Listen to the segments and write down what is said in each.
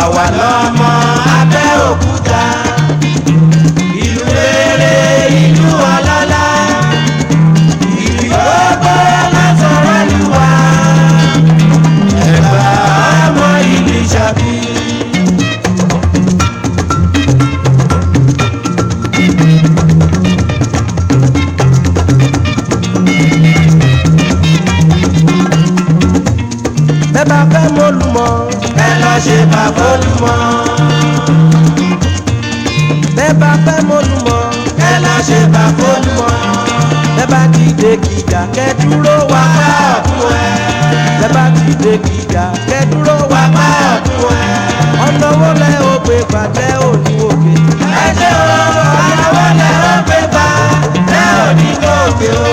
àwa lọ́mọ Abẹ́òkúta ìlú rere ìlú ọlọ́lá ìlú gbogbo lásọ̀rọ̀ lùwà Ẹ̀gbá ọmọ Lisabi. Bẹ́ẹ̀ bá fẹ́ mọ́lùmọ́ ẹ lọ ṣe bàbólùmọ́. Bẹ́ẹ̀ bá fẹ́ mọ́lùmọ́ ẹ lọ ṣe bàbólùmọ́. Bẹ́ẹ̀ bá ti dé Gíga kẹ́ dúró wá bá ọ̀tún ẹ. Bẹ́ẹ̀ bá ti dé Gíga kẹ́ dúró wá bá ọ̀tún ẹ. Ọ̀nà wo lẹ ó gbé bàtẹ́ òní òkè. Ẹ ṣe o ọ̀nà wo lẹ ó gbé bàtẹ́ òní òkè o.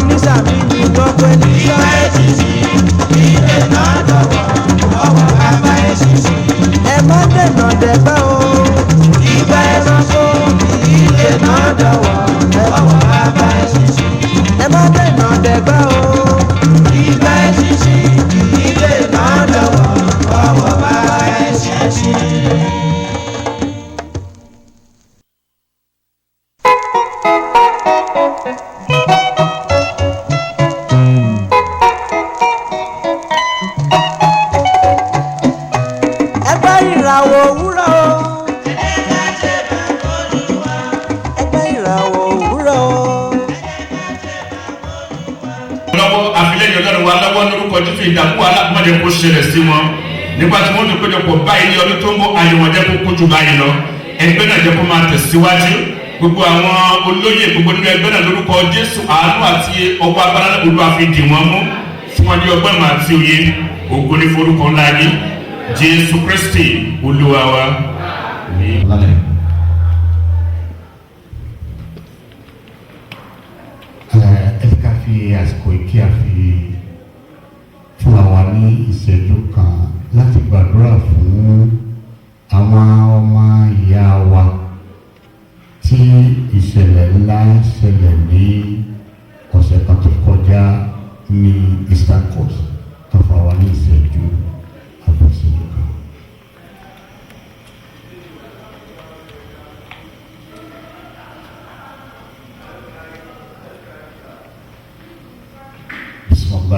Lisabi ni gbogbo Lisabi ilé náà dọ̀wọ́ ọwọ́ bàbá èsìsì. Ẹ má dènà dẹ̀gbẹ́ o ìgbà ẹranko ilé náà dọ̀wọ́ ọwọ́ bàbá èsìsì. Ẹ má dènà dẹ̀gbẹ́ o ìgbà èsìsì ilé náà dọ̀wọ́ ọwọ́ bàbá èsìsì. Ìdàkú alákùnmọ́dé kó ṣẹlẹ̀ sí wọn nígbà tí wọ́n ti péjọpọ̀ báyìí ní ọdún tó ń bọ̀ àyẹ̀wò jẹ́ kó kójú báyìí lọ ẹgbẹ́ náà jẹ́ kó máa tẹ̀síwájú gbogbo àwọn olóyè gbogbo nínú ẹgbẹ́ náà lórúkọ Jésù àánú àti ọwọ́ agbára Olúwa fi dì wọ́n mú fún wọn ní ọgbọ́n ìmọ̀ àti òye ògo ní forúkọ ńlá yìí Jésù Kristi Olúwa wa. Ẹ ká fi àsìkò ìkí àfi fún àwa ní ìṣẹ́jú kan láti gbàdúrà fún àwọn ọmọ ìyá wa tí ìṣẹ̀lẹ̀ ńlá ṣẹlẹ̀ ní ọ̀sẹ̀ kan tó kọjá ní Eastern Coast tó fún àwa ní ìṣẹ́jú àbọ̀sílẹ̀ kan.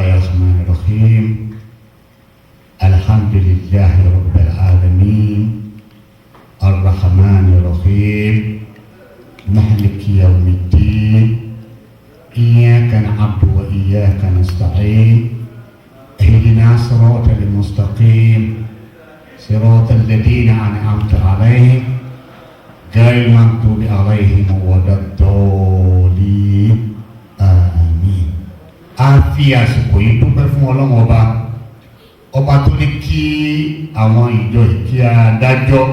Bismillahirrahmanirrahim. Alhamdulillahi rabbil alamin. Ar-Rahmanir-Rahim. Maliki yawmiddin. Iyyaka na'budu wa iyyaka nasta'in. Ihdinas siratal mustaqim. Siratal ladzina an'amta 'alaihim ghayril maghdubi 'alaihim waladdallin. Àmín. A fi àsìkò yìí dúpẹ́ fún Ọlọ́run ọba tó ní kí àwọn ìjọ ìkí adájọ́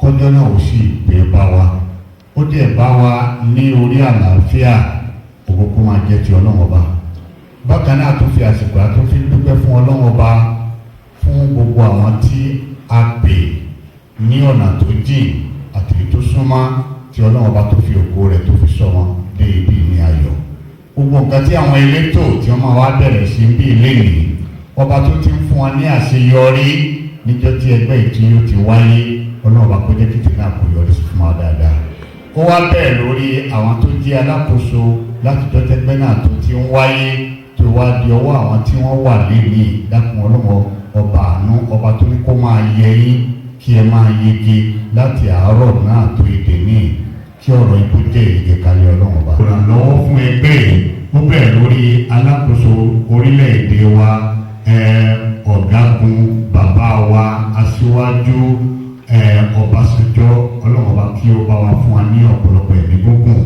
kọjọ́ náà ó sì gbé bá wa ó dẹ̀ bá wa ní orí àlàáfíà òkòkò máa jẹ́ ti Ọlọ́run ọba. Bákan náà tó fi àsìkò àtó fi dúpẹ́ fún Ọlọ́run ọba fún gbogbo àwọn tí a pè ní ọ̀nà tó jìn àti tó súnmọ́ tí Ọlọ́run ọba tó fi ògo rẹ̀ tó fi sọ wọn dé ibi ní ayọ̀. Gbogbo nǹkan tí àwọn elétò tí wọ́n máa wá bẹ̀rẹ̀ sí bí ilé yìí ọba tó ti ń fún wọn ní àṣeyọrí níjọ́ tí ẹgbẹ́ ìtúyó ti wáyé Ọlọ́run ọba kó jẹ́ kí tìǹbà kò yọrí sí fún wa dáadáa. Ó wá bẹ́ẹ̀ lórí àwọn tó jẹ́ alákòóso láti dọ́tẹ́gbẹ́ náà tó ti ń wáyé tó wá di ọwọ́ àwọn tí wọ́n wà lẹ́yìn dákun Ọlọ́run ọba àánú ọba tó ní kó máa yẹ yín kí ẹ máa yege láti àárọ̀ náà tó èdè ní kí ọ̀rọ̀ yín kó jẹ́ èdè kalẹ̀ ọlọ́run ọba. ìrànlọ́wọ́ fún ẹgbẹ́ yìí ó bẹ̀rẹ̀ lórí alákòóso orílẹ̀-èdè wa ọ̀gágun bàbá wa aṣíwájú Ọbásanjọ́ ọlọ́run ọba kí ó bá wa fún wa ní ọ̀pọ̀lọpọ̀ ẹ̀mí gbógun.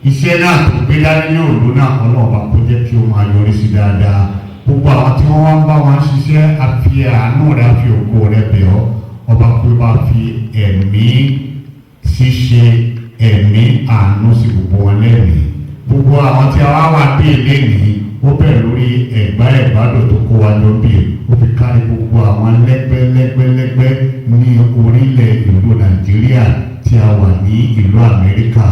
Iṣẹ́ náà tó gbé dání ní òòlù náà ọlọ́run ọba kó jẹ́ kí ó máa yọrí sí dáadáa. Gbogbo àwọn tí wọ́n wá ń bá wọn ṣiṣẹ́ àfi àánú rẹ̀ àfi ògo rẹ̀ bẹ̀ ọ́ ọba pé bá fi ẹ̀mí ṣíṣe ẹ̀mí àánú sí gbogbo wọn lẹ́mìí. Gbogbo àwọn tí a wá wà bí eléyìí ó bẹ̀rẹ̀ lórí Ẹ̀gbá-Yewa tó kó wa lọ bí ó fi kárí gbogbo àwọn lẹ́gbẹ́lẹ́gbẹ́lẹ́gbẹ́ ní orílẹ̀ ìlú Nàìjíríà tí a wà ní ìlú Amẹ́ríkà.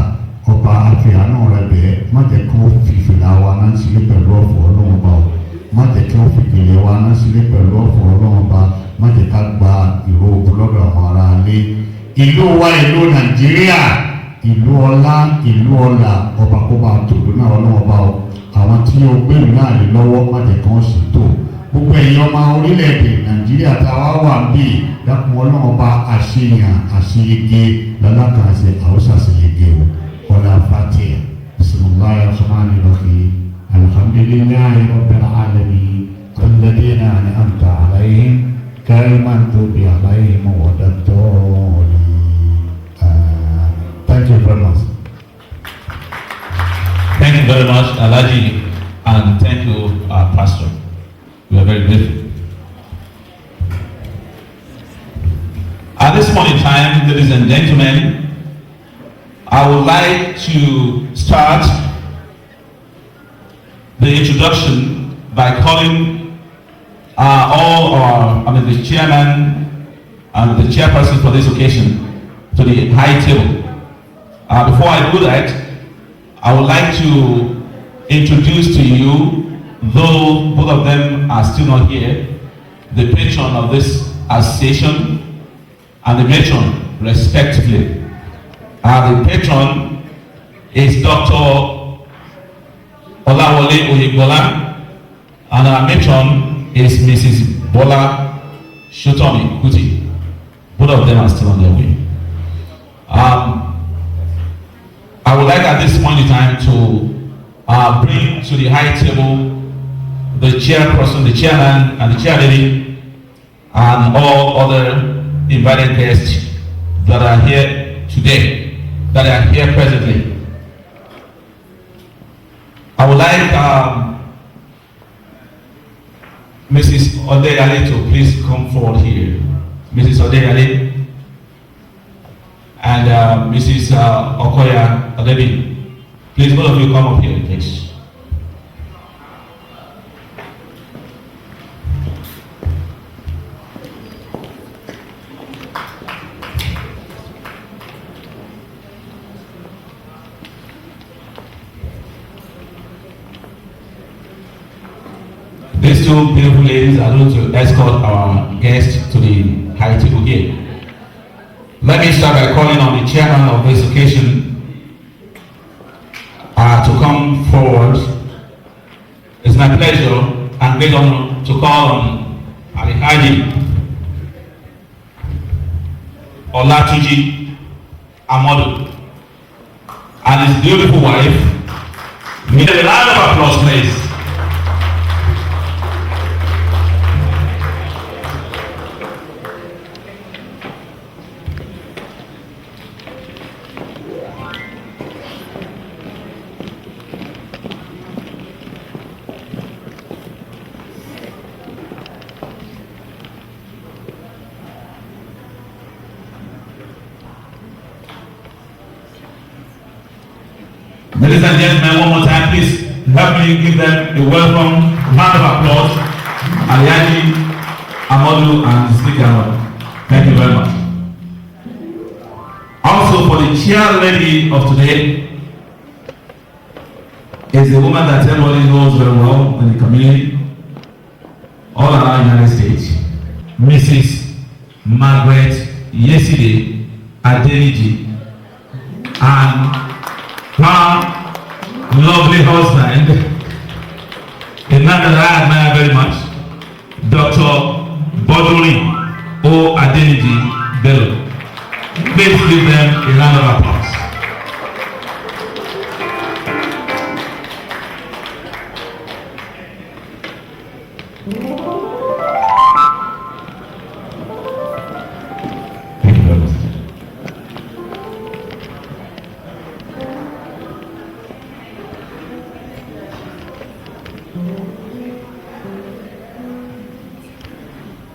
Ọba àfihànú rẹ̀ bẹ́ẹ̀ má jẹ́ kí wọ́n fi fìlà wa náà sílẹ̀ pẹ̀lú ọ̀fọ̀ ọlọ́run bá o má jẹ́ kí wọ́n fi gèlè wa náà sílẹ̀ pẹ̀lú ọ̀fọ̀ ọlọ́run bá má jẹ́ ká gba ìró ogun lọ́dọ̀ àwọn ará ilé. Ìlú wa ìlú Nàìjíríà ìlú ọlá ìlú ọlà ọba kó bá tòlú náà ọlọ́run bá o àwọn tí ó gbé ìlú náà lé lọ́wọ́ má jẹ́ kí wọ́n sì tò gbogbo ẹ̀yin ọmọ orílẹ̀-èdè Nàìjíríà tá a wá wà bí dákun ọlọ́run bá àṣeyàn àṣeyege lọ́lákàṣe àwòṣà àṣeyege o. ولا فاتحة بسم الله الرحمن الرحيم الحمد لله رب العالمين الذين أنعمت عليهم غير المغضوب عليهم ولا الضالين. Thank you very much. Thank you very much, Alhaji, and thank you, Pastor. We are very grateful. At this point in time, ladies and gentlemen, I would like to start the introduction by calling the chairman and the chairperson for this occasion to the high table. Before I do that, I would like to introduce to you, though both of them are still not here, the patron of this association and the matron, respectively. The patron is Dr. Olawole Oyegbola, and our matron is Mrs. Bola Shotomi Kuti. Both of them are still on their way. I would like at this point in time to bring to the high table the chairperson, the chairman, and the chairlady, and all other invited guests that are here today, that are here presently. I would like Mrs. Odeyale to please come forward here. Mrs. Odeyale and Mrs. Okoya Odebi. Please, both of you come up here, please. These two beautiful ladies are going to escort our guests to the high table here. Let me start by calling on the chairman of this occasion to come forward. It's my pleasure and great honor to call on Alhaji Olatunji Amadu and his beautiful wife. Give a round of applause, please. Ladies and gentlemen, one more time, please help me give them a welcome round of applause. Alhaji Amadu and Speaker. Thank you very much. Also, for the chair lady of today is a woman that everybody knows very well in the community, all around the United States, Mrs. Margaret Yeside Adeniji, and her lovely husband, a man that I admire very much, Dr. Boduri Adeniji Bello. Please give them a round of applause. Thank you very much.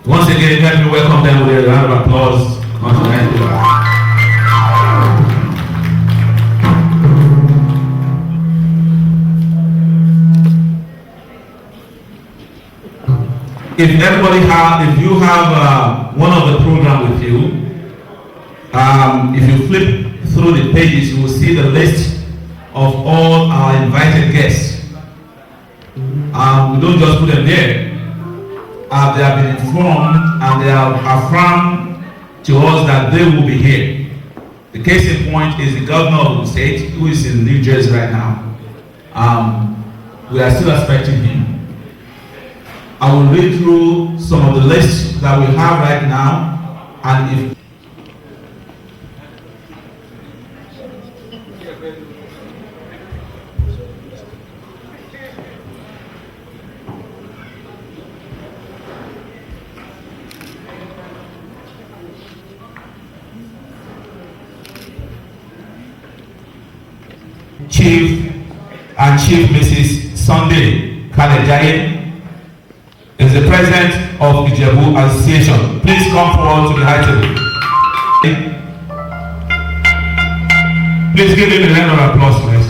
Once again, let me welcome them with a round of applause. If you have one of the program with you, if you flip through the pages, you will see the list of all our invited guests. We don't just put them there. They have been informed and they have affirmed to us that they will be here. The case in point is the governor of the state, who is in New Jersey right now. We are still expecting him. I will read through some of the lists that we have right now, and if Chief and Chief Mrs. Sunday Kalejaye is the president of Ijebu Association. Please come forward to the high table. Please give him a round of applause, please.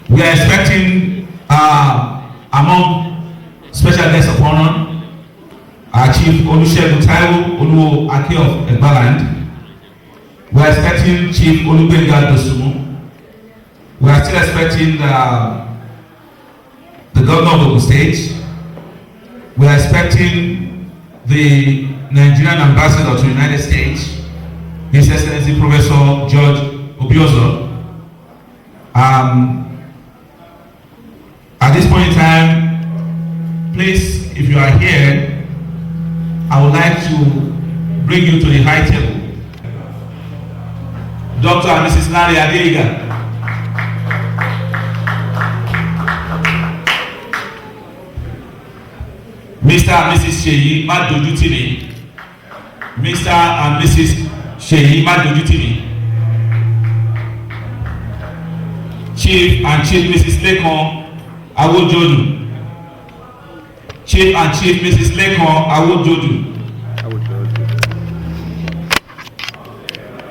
We are expecting among special guests of honor, our Chief Olusegun Taiwo Oluwo Ake of Egba-Land. We are expecting Chief Olugbenga Dosumu. We are still expecting the governor of Ogun State. We are expecting the Nigerian ambassador to the United States, His Excellency Professor George Obiozo. At this point in time, please, if you are here, I would like to bring you to the high table. Dr. and Mrs. Nari Adeiga. Mr. and Mrs. Sheyi Madojutimi. Mr. and Mrs. Sheyi Madojutimi. Chief and Chief Mrs. Lekon Awojodu. Chief and Chief Mrs. Lekon Awojodu.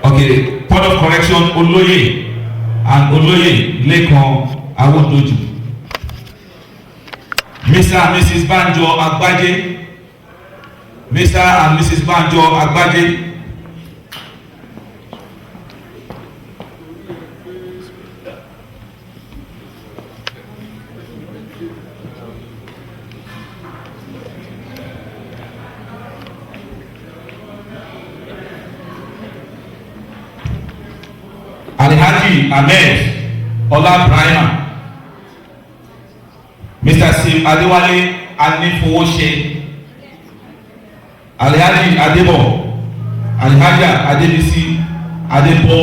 Okay, point of correction, Oloye and Oloye Lekon Awojodu. Mr. and Mrs. Banjo Agbaje. Mr. and Mrs. Banjo Agbaje. Alhaji Ahmed Ola Brahima. Mr. Sim Adewale Anifowose. Alhaji Adebo. Alhaja Adebisi Adebo.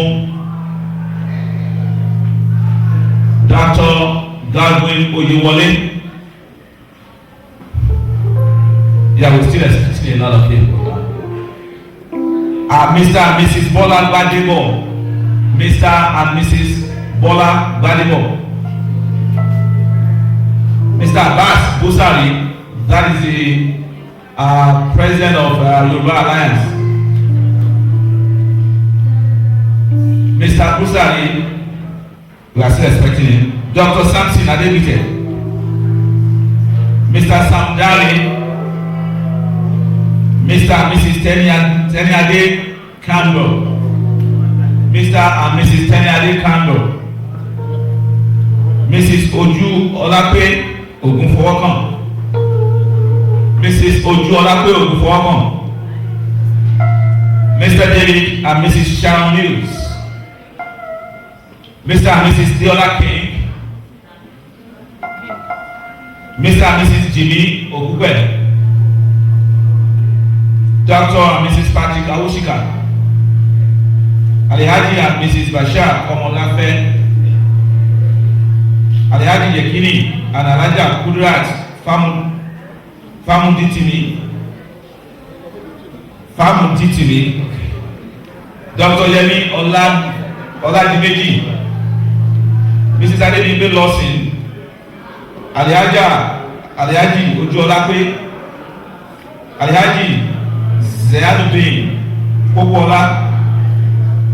Dr. Godwin Oyewole. Yeah, we're still expecting a lot of people. Mr. and Mrs. Bola Gbadebo. Mr. and Mrs. Bola Gbadebo. Mr. Abbas Busari, that is the president of Yoruba Alliance. Mr. Busari, we are still expecting him. Dr. Samson Adebite. Mr. Sam Dali. Mr. and Mrs. Teniade Campbell. Mr. and Mrs. Teniade Campbell. Mrs. Oju Olape Ogunfowokan. Mrs. Ojuolape Ogunfowokon, Mr. David and Mrs. Sharon Mills, Mr. and Mrs. Deola King, Mr. and Mrs. Jimmy Ogugbe, Dr. and Mrs. Patrick Awushika, Alhaji and Mrs. Bashar Komolafe, Alhaji Yekini and Alhaja Kudrat Famuditimi, Dr. Yemi Oladimeji, Mrs. Adebimbe Lawson, Alhaji Ojuolape, Alhaji Zeyadudin Popola,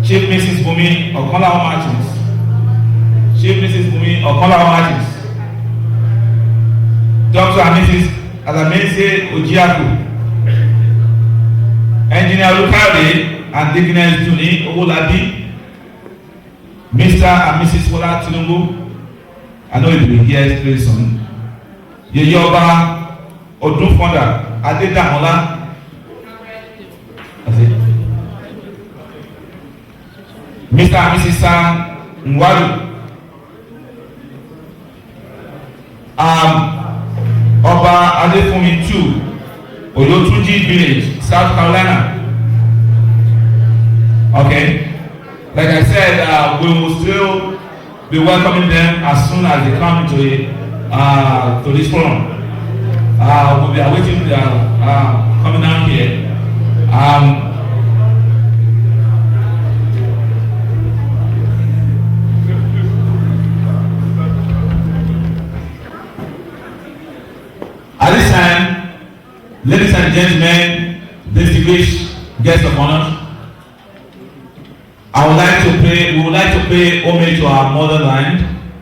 Chief Mrs. Bumi Okonlawo Martins, Chief Mrs. Bumi Okonlawo Martins, Dr. and Mrs. Adamense Ojiaku, Engineer Lukade and Digness Tuni Owolabi, Mr. and Mrs. Bola Tinubu, I know you will hear very soon, Yeyoba Odunfonda Adedamola, Mr. and Mrs. Sam Nwalu, Oba Adefunmi 2, Oyotunji Village, South Carolina. Okay, like I said, we will still be welcoming them as soon as they come to this forum. We'll be awaiting their coming down here. At this time, ladies and gentlemen, distinguished guests of honor, we would like to pay homage to our motherland,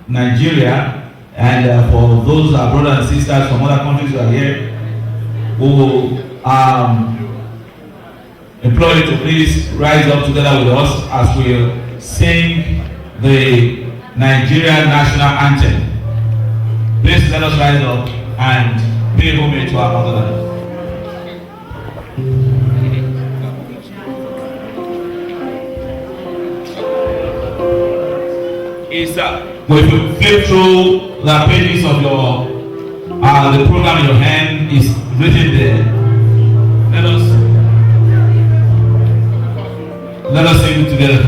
Nigeria, and for those our brothers and sisters from other countries who are here, we will implore you to please rise up together with us as we sing the Nigerian national anthem. Please let us rise up and pay homage to our motherland. If you flip through the pages of your the program in your hand is written there. Let us sing it together.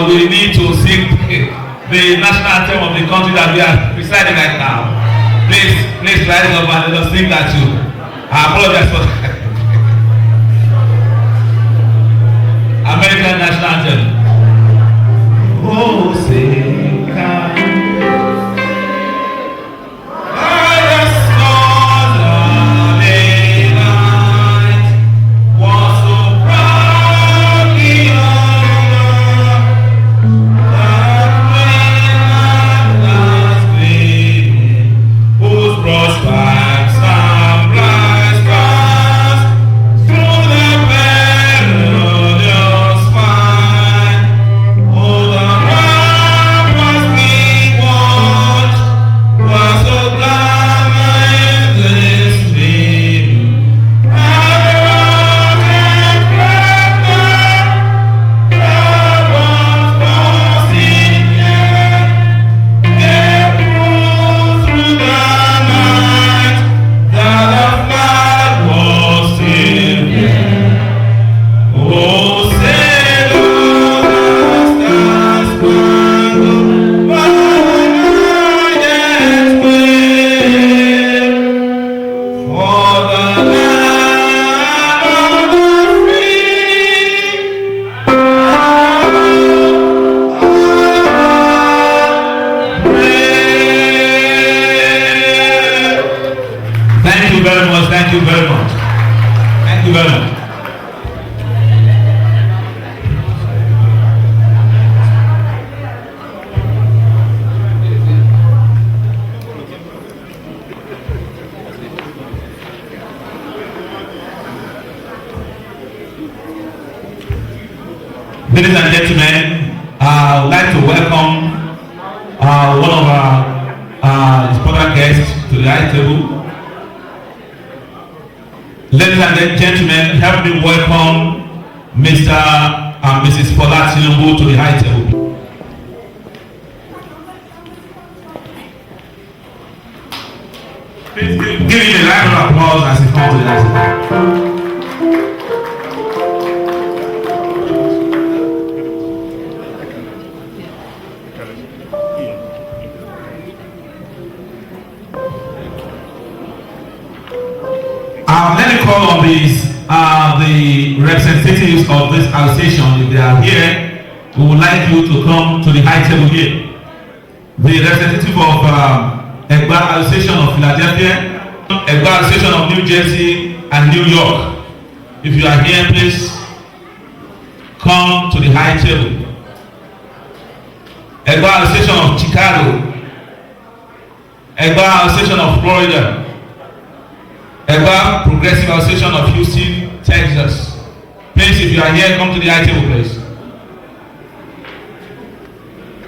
We need to sing the national anthem of the country that we are presiding right now. Please rise up and let us sing that too. I apologize for that. American national anthem. Oh, say, come. Let us know. Thank you very much. Thank you very much. Ladies and gentlemen, I would like to welcome one of our important guests to the high table. Ladies and gentlemen, help me welcome Mr. and Mrs. Fola Tinubu to the high table. Please give him a round of applause as he comes to the high table. Let me call on the representatives of this association. If they are here, we would like you to come to the high table here. The representative of Egba Association of Philadelphia, Egba Association of New Jersey and New York. If you are here, please come to the high table. Egba Association of Chicago, Egba Association of Florida, Egba Progressive Association of Houston, Texas. Please, if you are here, come to the high table, please.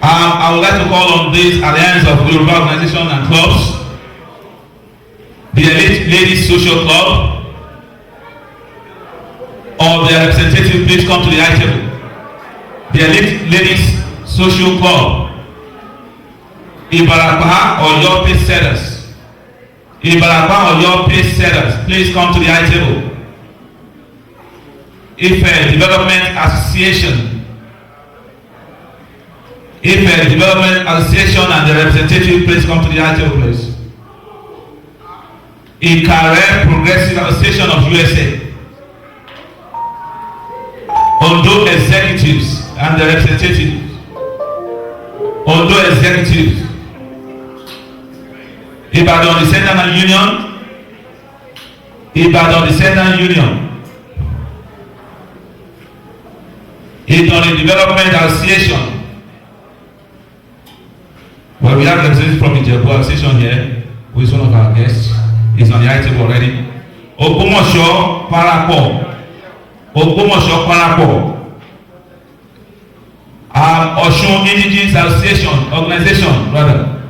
I would like to call on this Alliance of Yoruba Organizations and Clubs, the Elite Ladies Social Club, or their representative, please come to the high table. The Elite Ladies Social Club, Ibarapa or your pace setters. Ibarapa or your pace setters, please come to the high table. Ife Development Association, Ife Development Association and the representative, please come to the high table, please. Ikare Progressive Association of USA, Ondo Executives and the representatives, Ondo Executives, Ibadan Descendant Union, Ibadan Descendant Union, Idoni Development Association. Well, we have representatives from the Ijebu Association here, who is one of our guests. He's on the high table already. Ogbomoso Parapo, Ogbomoso Parapo. Osun Indigenous Association, Organization, rather.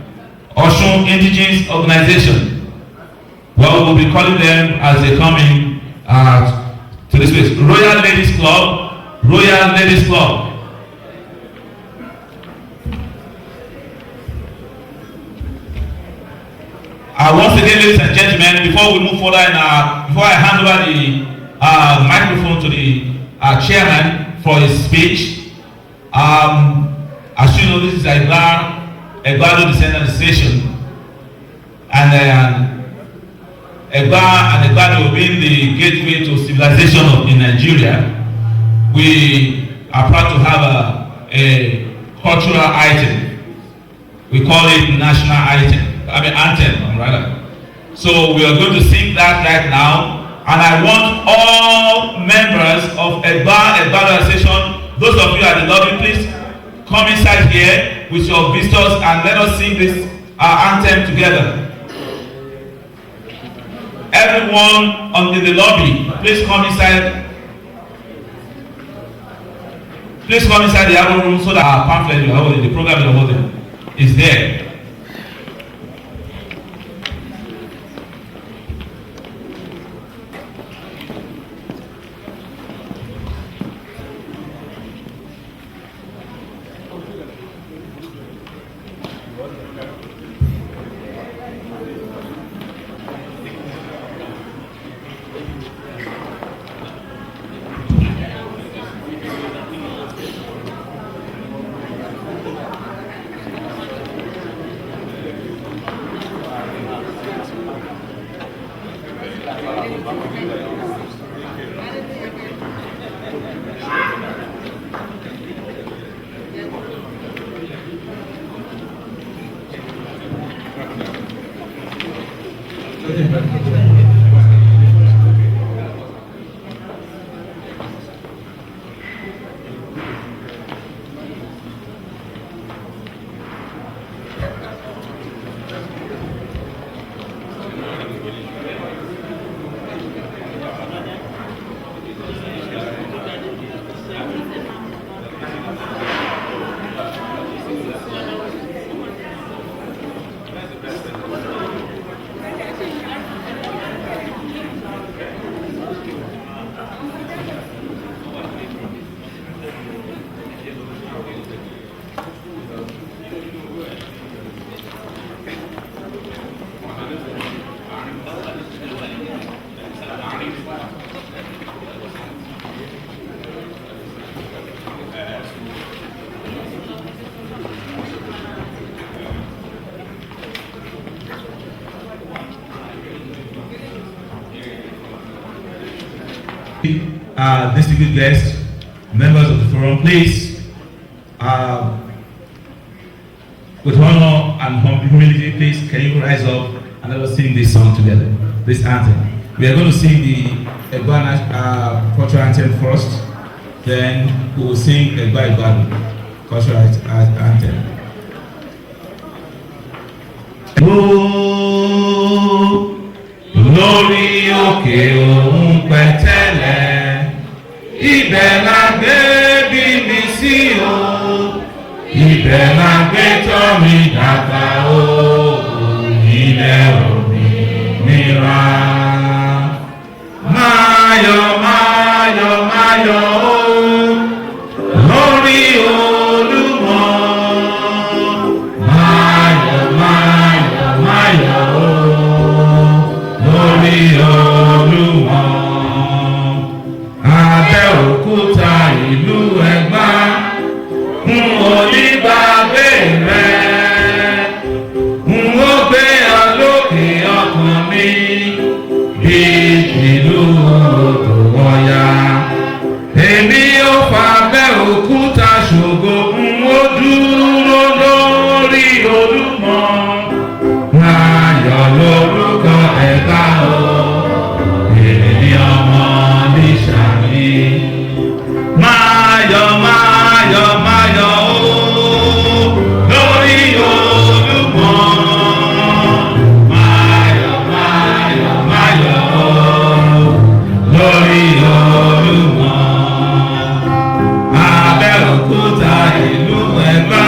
Osun Indigenous Organization. Well, we'll be calling them as they come in to this place. Royal Ladies Club, Royal Ladies Club. Once again, ladies and gentlemen, before we move further, before I hand over the microphone to the chairman for his speech, as you know, this is Egba Descendant Association, and Egba being the gateway to civilization in Nigeria. We are proud to have a cultural item. We call it national anthem, rather. So we are going to sing that right now, and I want all members of Egba Association, those of you at the lobby, please come inside here with your visitors and let us sing this anthem together. Everyone in the lobby, please come inside. Please come inside the other room so that our pamphlet you are holding, the program you are holding, is there. Distinguished guests, members of the forum, please, with honor and humility, please, can you rise up and let us sing this song together, this anthem. We are going to sing the Egba cultural anthem first, then we will sing Egba-Yewa cultural anthem. Lórí òkè òun pẹ̀tẹ́lẹ̀, ibẹ̀ la gbé bí mi sí o, ibẹ̀ la gbé tọ́ mi dàgbà o, ilẹ̀ òmìnira. Máyọ̀ máyọ̀ máyọ̀ o, lórí Olúmọ. Máyọ̀ máyọ̀ máyọ̀ o, lórí Olúmọ. Abẹ́òkúta ìlú Ẹ̀gbá, n ò ní gbàgbé rẹ̀, n ó gbé ọ lókè ọkàn mi bí ìlú odò Ọya. Èmi ó fa Abẹ́òkúta ṣògo, n ó dúró lórí Olúmọ. Máyọ̀ lórúkọ Ẹ̀gbá o, èmi ọmọ Lisabi. Máyọ̀ máyọ̀ máyọ̀ o, lórí Olúmọ. Máyọ̀ máyọ̀ máyọ̀ o, lórí Olúmọ. Abẹ́òkúta ìlú Ẹ̀gbá,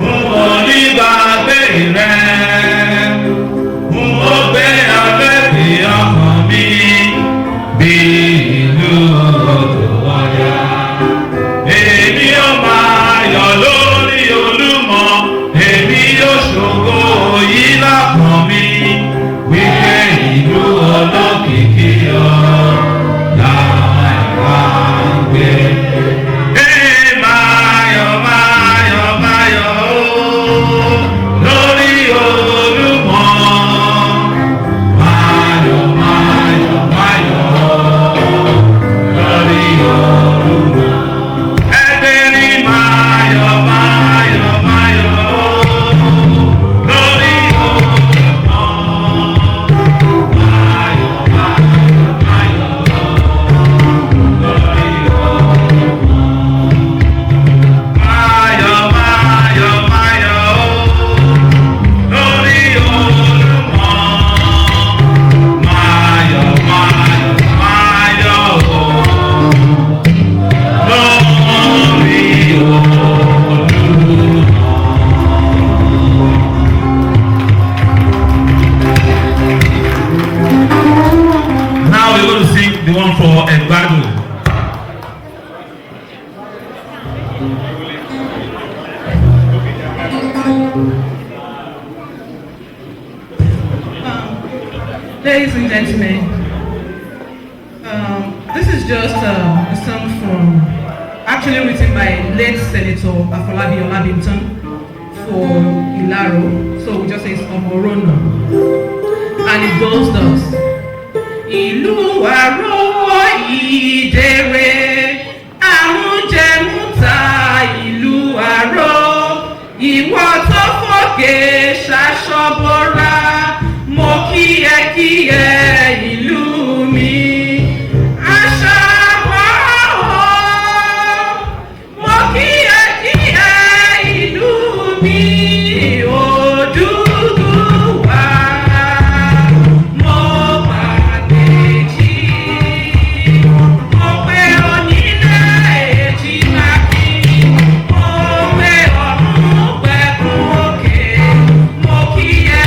n ò ní gbàgbé rẹ̀, n ó gbé ọlẹ́bí ọkàn mi bí ìlú odò Ọya. Èmi ó máa yọ̀ lórí Olúmọ, èmi yóò ṣògo yìí lọ́kàn mi, wípé ìlú olókìkí o làwọn Ẹ̀gbá ń gbé. Máyọ̀ máyọ̀ máyọ̀ o, lórí Olúmọ. Máyọ̀ máyọ̀ máyọ̀ o, lórí Olúmọ. Ẹgbẹ́ ní máyọ̀ máyọ̀ máyọ̀ o, lórí Olúmọ. Máyọ̀ máyọ̀ máyọ̀ o, lórí Olúmọ. Máyọ̀ máyọ̀ máyọ̀ o, lórí Olúmọ. Máyọ̀ máyọ̀ máyọ̀ o, lórí Olúmọ. Now we're going to sing the one for Egba-Yewa. Ladies and gentlemen, this is just a song from, actually written by late Senator Afolabi Olabinton for Ilaro, so we just say it's Omorono, and it goes thus. Ìlú àrówó ìdèrè, àmújẹmúta ìlú àró, ìwọ tó fòkè ṣaṣọ́bọ̀ra, mo kí ẹ ìlú mi. Àṣà wa o, mo kí ẹ ìlú mi. Odùduwà, mo pàdéjì, mo pé onílé èjìká kí, mo pé ọ̀run pẹ̀kun òkè, mo kí ẹ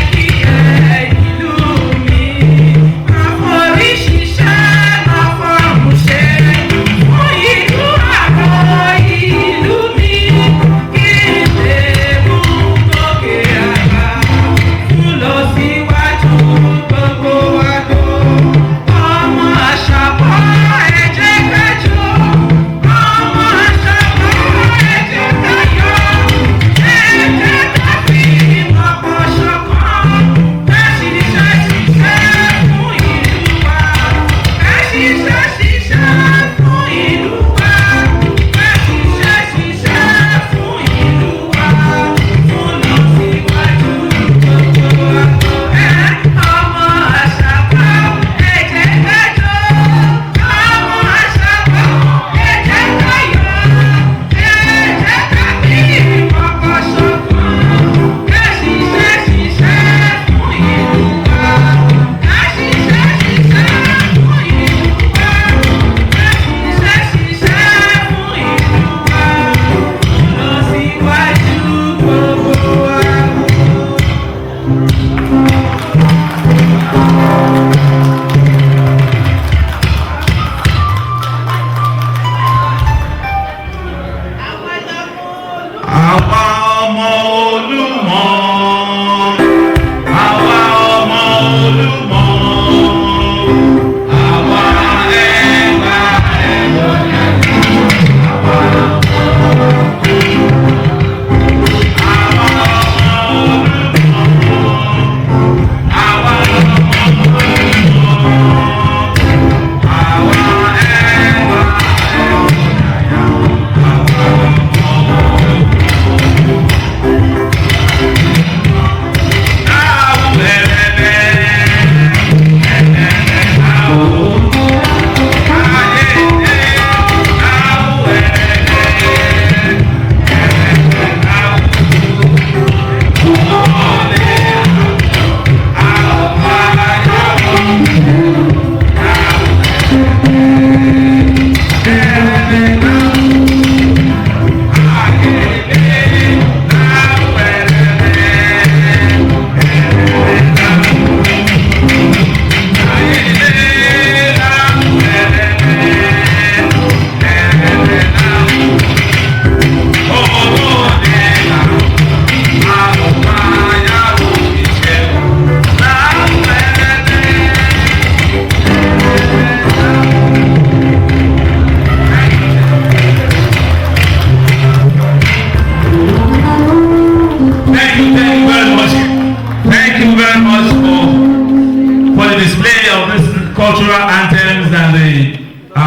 cultural anthems and the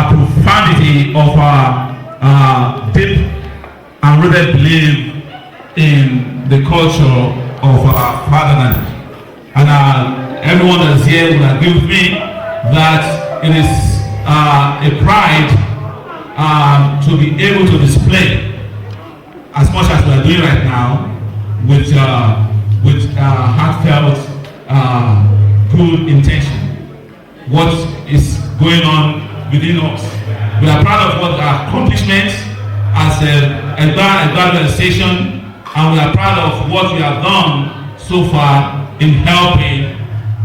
profundity of our deep and rooted belief in the culture of our fatherland. And everyone that is here will agree with me that it is a pride to be able to display as much as we are doing right now with heartfelt good intention. What is going on within us? We are proud of what our accomplishments as a Egba-Yewa organization, and we are proud of what we have done so far in helping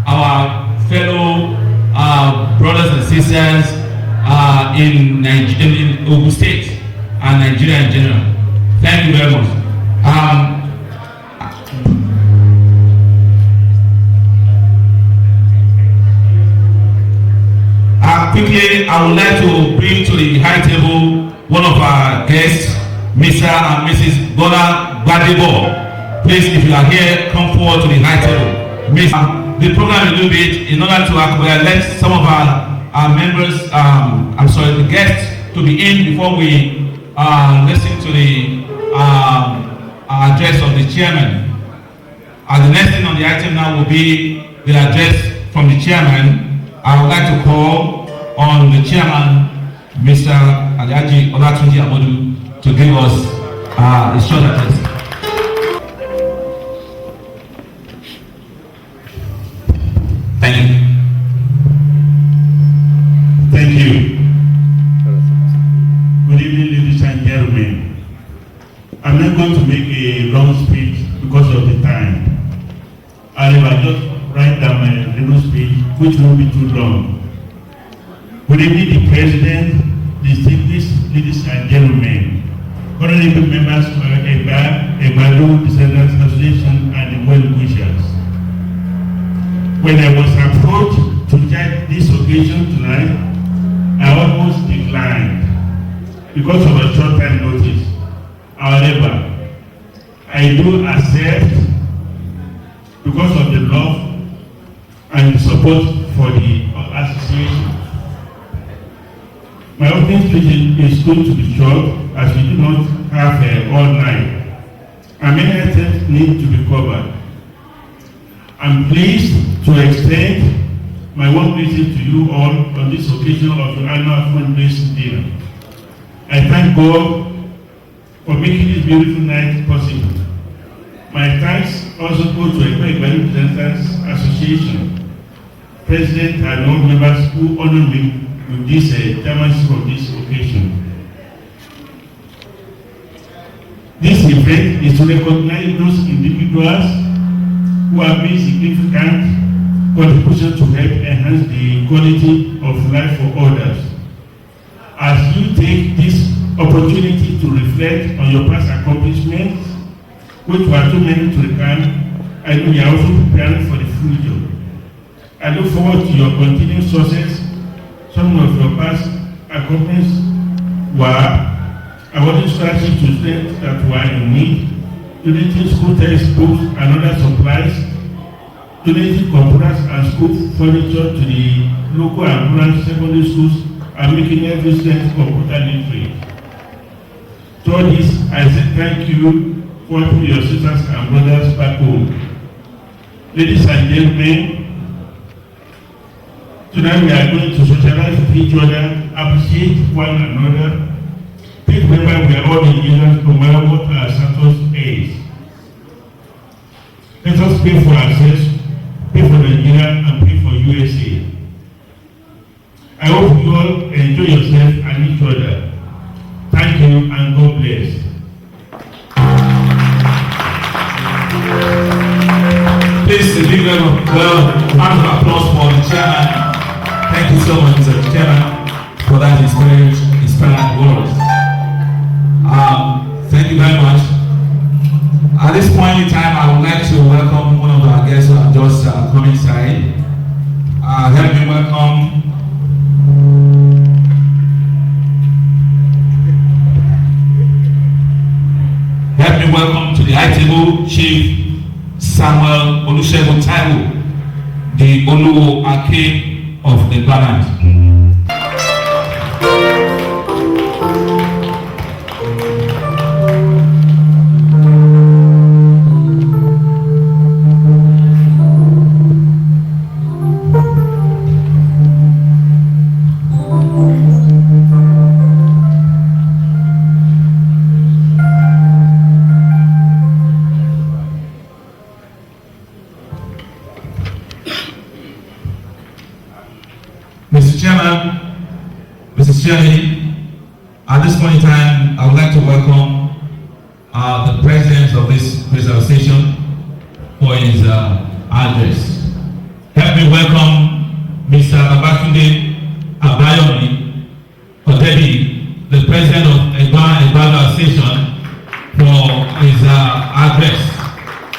our fellow brothers and sisters in Ogun State and Nigeria in general. Thank you very much. Quickly, I would like to bring to the high table one of our guests, Mr. and Mrs. Bola Gbadebo. Please, if you are here, come forward to the high table. The program a little bit in order to let some of our members, the guests, to be in before we listen to the address of the chairman. The next thing on the item now will be the address from the chairman. I would like to call on the chairman, Mr. Alhaji Olatunji Amodu, to give us a short address. Thank you. Thank you. Good evening, ladies and gentlemen. I'm not going to make a long speech because of the time. I will just write down my little speech, which won't be too long. Good evening, the President, distinguished ladies and gentlemen, honorable members of Egba-Yewa Descendants Association, and the well-wishers. When I was approached to judge this occasion tonight, I almost declined because of a short time notice. However, I do accept because of the love and support for the association. My opening speech is going to be short as we do not have all night, and many items need to be covered. I'm pleased to extend my warm greeting to you all on this occasion of the annual fundraising dinner. I thank God for making this beautiful night possible. My thanks also go to Egba-Yewa Descendants Association, President and all members who honor me with this chairmanship of this occasion. This event is to recognize those individuals who have made significant contribution to help enhance the quality of life for others. As you take this opportunity to reflect on your past accomplishments, which were too many to recount, I know you are also preparing for the future. I look forward to your continued success. Some of your past accomplishments were awarding scholarships to students that were in need, donating school textbooks and other supplies, donating computers and school furniture to the local and rural secondary schools, and making every student computer literate. To all this, I say thank you for helping your sisters and brothers back home. Ladies and gentlemen, tonight we are going to socialize with each other, appreciate one another. Please remember we are all Nigerians no matter what our status is. Let us pay for ourselves, pay for Nigeria, and pay for USA. I hope you all enjoy yourself and each other. Thank you and God bless. Please, a big round of applause for the chairman. Thank you so much, Mr. Chairman, for that inspiring words. Thank you very much. At this point in time, I would like to welcome one of our guests who have just come inside. Help me welcome to the high table Chief Samuel Olusegun Taiwo, the Oluwo Ake of the Egba-Land. Mr. Chairman, Mrs. Chairman, at this point in time, I would like to welcome the President of this presentation for his address. Help me welcome Mr. Babatunde Abayomi Odebi, the President of Egba-Yewa Station, for his address.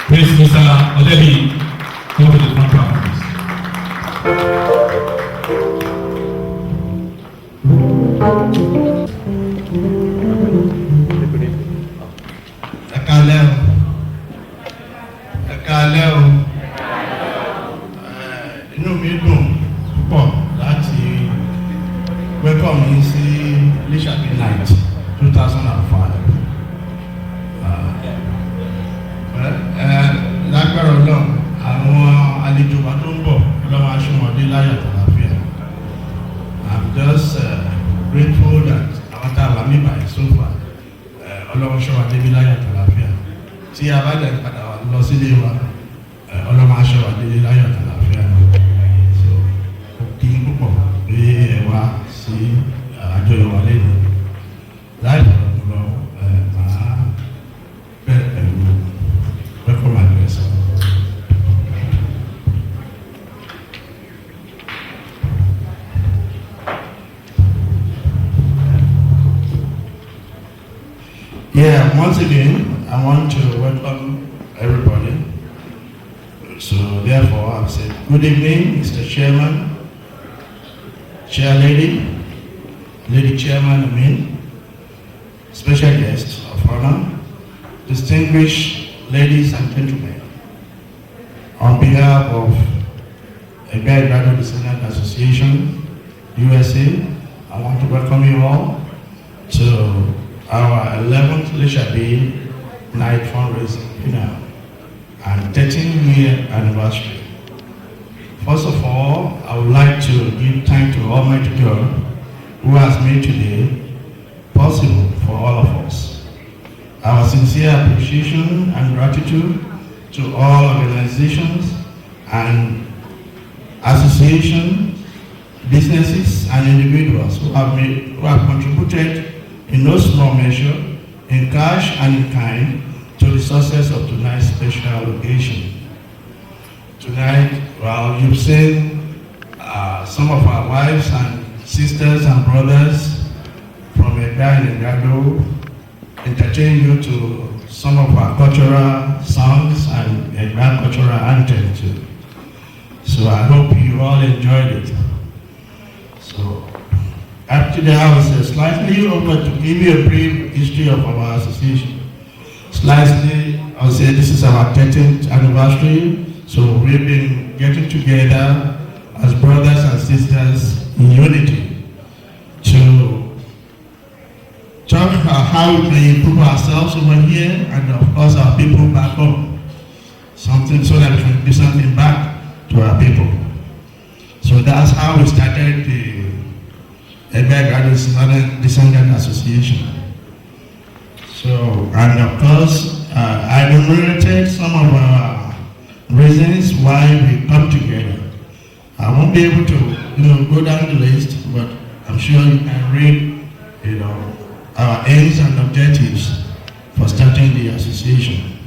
Please, Mr. Odebi, come to the front row, please. Inú mi dùn púpọ̀ láti welcome yín sí Lisabi night 2005. Lágbára Ọlọ́run, àwọn àlejò wa tó ń bọ̀ lọ́wọ́ aṣọ́mọdé láyọ̀ àtàlàfíà. I'm just grateful that àwọn tá a wà mí báyìí so far Ọlọ́run ṣọ́ wa débi láyọ̀ àtàlàfíà. Tí a bá dẹ̀ padà lọ sílé wa, Ọlọ́run aṣọ́ wa débi láyọ̀ àtàlàfíà. So kí n púpọ̀ pé ẹ wá sí àjọyọ̀ wa lẹ́nu. Láì lọ́dún lọ, màá bẹ̀rẹ̀ pẹ̀lú welcome address. Yeah, once again, I want to welcome everybody. So therefore, I'll say good evening, Mr. Chairman, Chair Lady, Lady Chairman, special guests of honor, distinguished ladies and gentlemen. On behalf of Egba-Yewa Descendant Association, USA, I want to welcome you all to our 11th Lisabi night fundraising dinner and 13th year anniversary. First of all, I would like to give thanks to Almighty God who has made today possible for all of us. Our sincere appreciation and gratitude to all organizations and associations, businesses and individuals who have contributed in no small measure, in cash and in kind, to the success of tonight's special occasion. tonight, well, you've seen some of our wives and sisters and brothers from Egba and Egado entertain you to some of our cultural songs and Egba cultural anthem too. So I hope you all enjoyed it. So actually I was slightly over to give you a brief history of our association. Slightly, I would say this is our 13th anniversary. So we've been getting together as brothers and sisters in unity to talk about how we can improve ourselves over here and of course our people back home. Something so that we can do something back to our people. So that's how we started the Egba-Yewa Descendant Association. So, and of course, I enumerated some of our reasons why we come together. I won't be able to, go down the list, but I'm sure you can read, our aims and objectives for starting the association.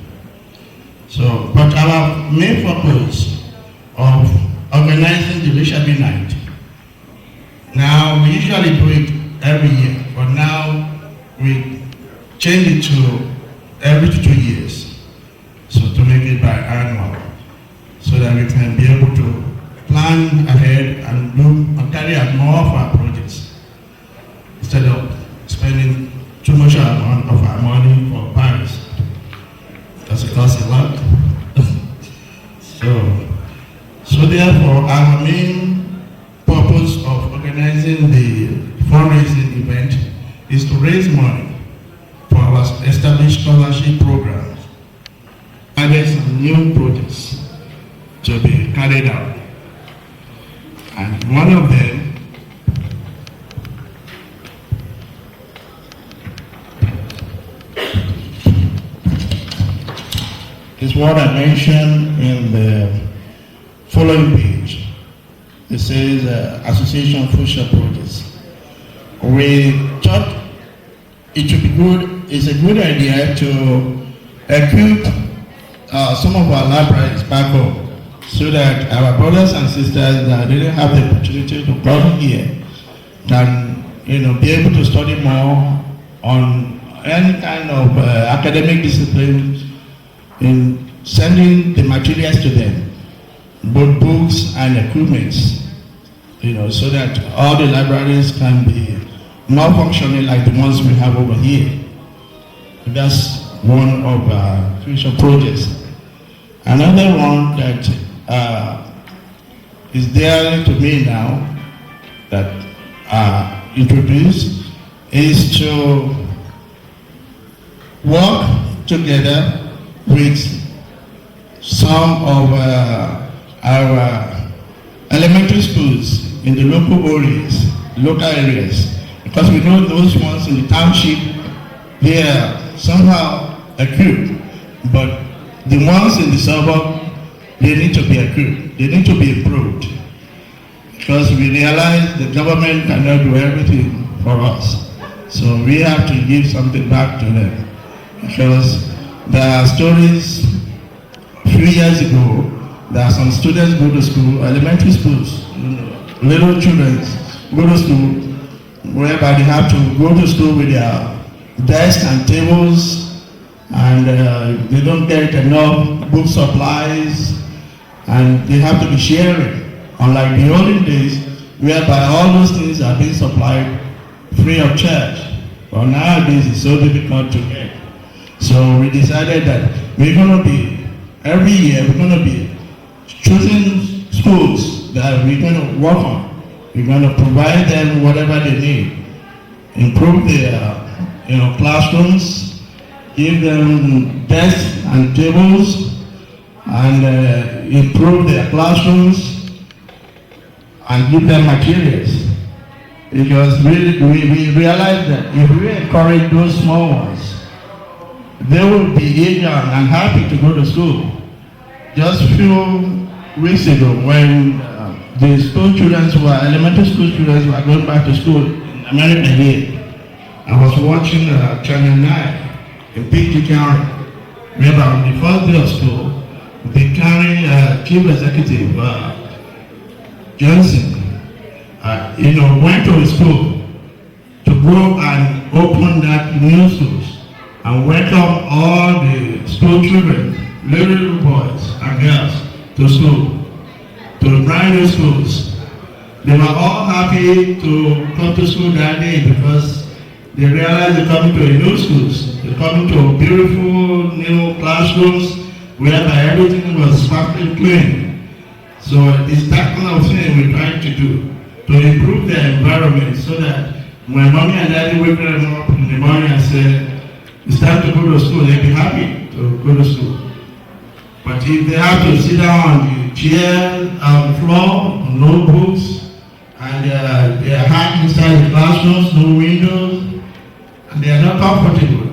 So, but our main purpose of organizing the Lisabi night, now we usually do it every year, but now we change it to every 2 years, so to make it biannual, so that we can be able to plan ahead and do and carry out more of our projects instead of spending too much amount of our money for Paris, because it costs a lot. So therefore, our main purpose of organizing the fundraising event is to raise money for our established scholarship programs and there's some new projects to be carried out. And one of them is what I mentioned in the following page. It says Association of Future Projects. We thought it would be good, it's a good idea to equip some of our libraries back home so that our brothers and sisters that didn't have the opportunity to come here can be able to study more on any kind of academic discipline in sending the materials to them, both books and equipments, so that all the libraries can be more functioning like the ones we have over here. That's one of our future projects. Another one that is there to me now that introduced is to work together with some of our elementary schools in the local areas, because we know those ones in the township, they are somehow equipped, but the ones in the suburb, they need to be equipped, they need to be improved, because we realize the government cannot do everything for us. So we have to give something back to them, because there are stories a few years ago, there are some students go to school, elementary schools, little children go to school, whereby they have to go to school with their desks and tables, and they don't get enough book supplies, and they have to be sharing. Unlike the olden days, whereby all those things are being supplied free of charge. But nowadays it's so difficult to get. So we decided that we're going to be, every year we're going to be choosing schools that we're going to work on. We're going to provide them whatever they need, improve their classrooms, give them desks and tables, and improve their classrooms, and give them materials. Because we realize that if we encourage those small ones, they will be eager and happy to go to school. Just a few weeks ago, when the school children elementary school students were going back to school in America here, I was watching Channel 9 in PG County, where on the first day of school, the declaring Chief Executive Johnson, went to his school to go and open that new schools and welcome all the school children, little boys and girls, to school, to brand new schools. They were all happy to come to school that day because they realized they're coming to a new schools. They're coming to beautiful new classrooms whereby everything was sparkling clean. So it's that kind of thing we're trying to do, to improve the environment so that when mommy and daddy wake them up in the morning and say, it's time to go to school, they'll be happy to go to school. But if they have to sit down on the chair, on the floor, no books, and they are hiding inside the classrooms, no windows, and they are not comfortable,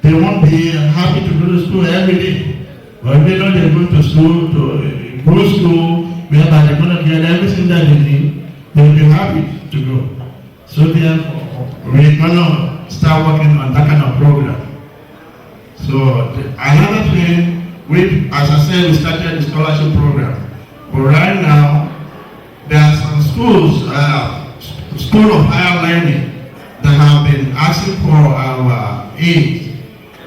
they won't be happy to go to school every day. But if they know they're going to school, to a good school, whereby they're going to get everything that they need, they'll be happy to go. So therefore, we're going to start working on that kind of program. So another thing, as I said, we started the scholarship program. But right now, there are some schools, School of Higher Learning, that have been asking for our aid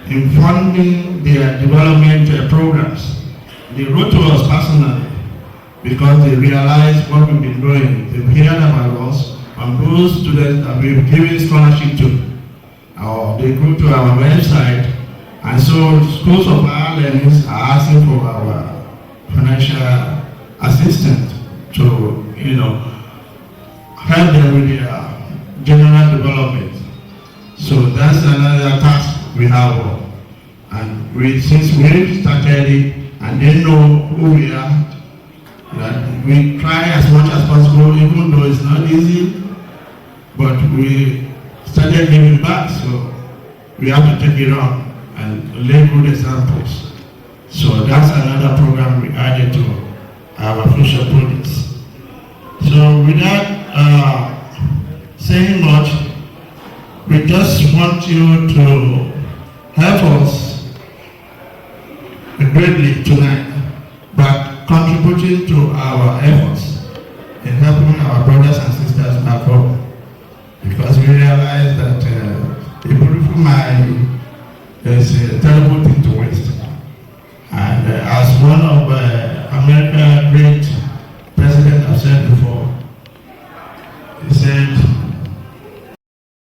in funding their development programs. They wrote to us personally because they realized what we've been doing. They've heard about us and those students that we've given scholarship to. They go to our website, and so schools of higher learning are asking for our financial assistance to, help them with their general development. So that's another task we have. And since we started it and they know who we are, that we try as much as possible, even though it's not easy, but we started giving back, so we have to take it on and lay good examples. So that's another program we added to our future projects. So without saying much, we just want you to help us greatly tonight by contributing to our efforts in helping our brothers and sisters back home. Because we realize that a beautiful mind is a terrible thing to waste. And as one of America's